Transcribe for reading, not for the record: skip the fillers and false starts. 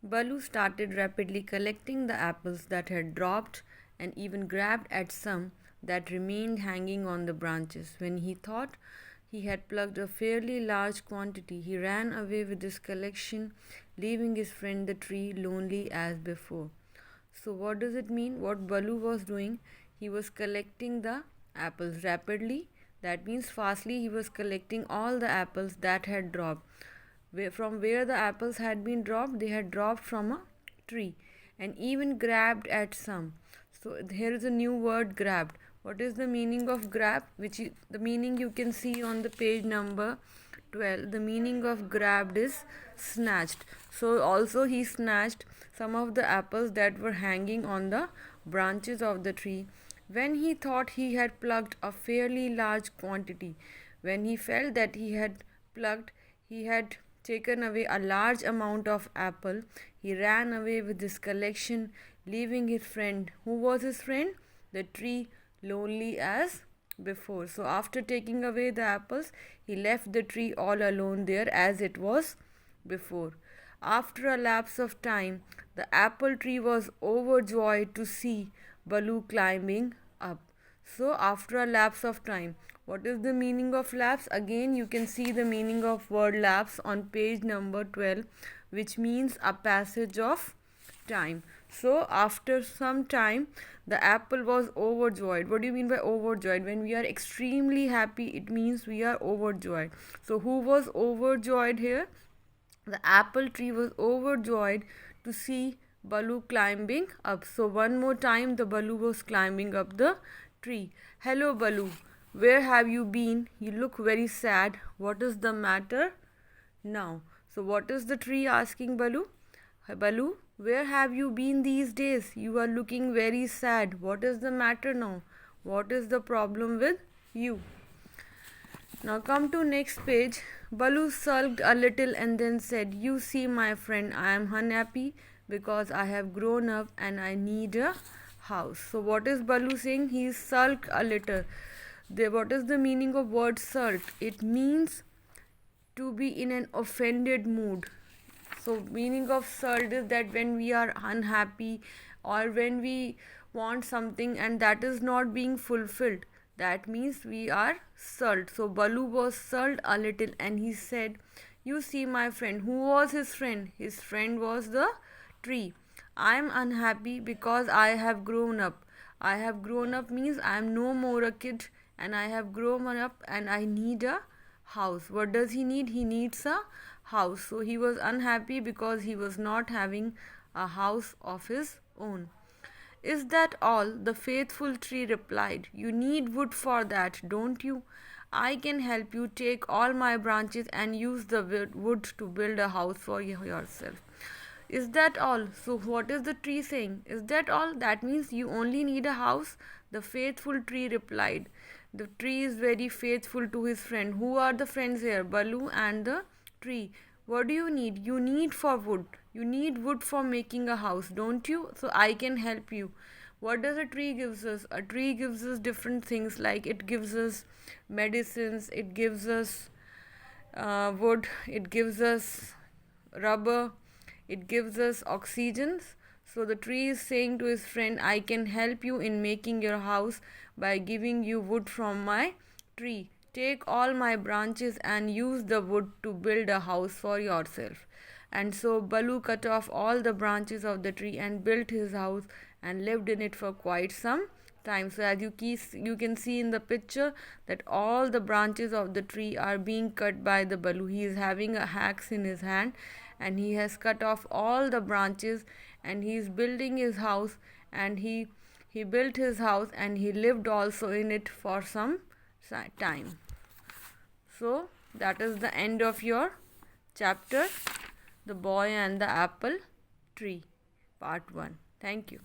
Balu started rapidly collecting the apples that had dropped and even grabbed at some that remained hanging on the branches. When he thought he had plucked a fairly large quantity, he ran away with his collection, leaving his friend the tree lonely as before. So, what does it mean? What Balu was doing? He was collecting the apples rapidly. That means fastly he was collecting all the apples that had dropped. From where the apples had been dropped, they had dropped from a tree and even grabbed at some. So, here is a new word grabbed. What is the meaning of grab? The meaning you can see on the page number 12. The meaning of grabbed is snatched. So also he snatched some of the apples that were hanging on the branches of the tree. When he thought he had plucked a fairly large quantity, when he felt that he had taken away a large amount of apple, he ran away with his collection, leaving his friend. Who was his friend? The tree, lonely as before. So, after taking away the apples, he left the tree all alone there as it was before. After a lapse of time, the apple tree was overjoyed to see Balu climbing up. So, after a lapse of time, what is the meaning of lapse? Again, you can see the meaning of word lapse on page number 12, which means a passage of time. So, after some time, the apple was overjoyed. What do you mean by overjoyed? When we are extremely happy, it means we are overjoyed. So, who was overjoyed here? The apple tree was overjoyed to see Balu climbing up. So, one more time, the Balu was climbing up the tree. Hello, Balu. Where have you been? You look very sad. What is the matter now? So, what is the tree asking Balu? Balu, where have you been these days? You are looking very sad. What is the matter now? What is the problem with you? Now come to next page. Balu sulked a little and then said, "You see, my friend, I am unhappy because I have grown up and I need a house." So what is Balu saying? He sulked a little. What is the meaning of word sulked? It means to be in an offended mood. So meaning of sulked is that when we are unhappy or when we want something and that is not being fulfilled, that means we are sulked. So Balu was sulked a little and he said, "You see, my friend." Who was his friend? His friend was the tree. "I am unhappy because I have grown up." I have grown up means I am no more a kid and I have grown up and I need a house. What does he need? He needs a house. So he was unhappy because he was not having a house of his own. "Is that all?" the faithful tree replied. "You need wood for that, don't you? I can help you take all my branches and use the wood to build a house for yourself." Is that all? So, what is the tree saying? Is that all? That means you only need a house? The faithful tree replied. The tree is very faithful to his friend. Who are the friends here? Balu and the tree. What do you need? You need for wood. You need wood for making a house, don't you? So I can help you. What does a tree gives us? A tree gives us different things, like it gives us medicines, it gives us wood, it gives us rubber, it gives us oxygens. So the tree is saying to his friend, "I can help you in making your house by giving you wood from my tree. Take all my branches and use the wood to build a house for yourself." And so Balu cut off all the branches of the tree and built his house and lived in it for quite some time. So as you can see in the picture that all the branches of the tree are being cut by the Balu. He is having a axe in his hand and he has cut off all the branches and he is building his house, and he built his house and he lived also in it for some time. So that is the end of your chapter, The Boy and the Apple Tree, part 1. Thank you.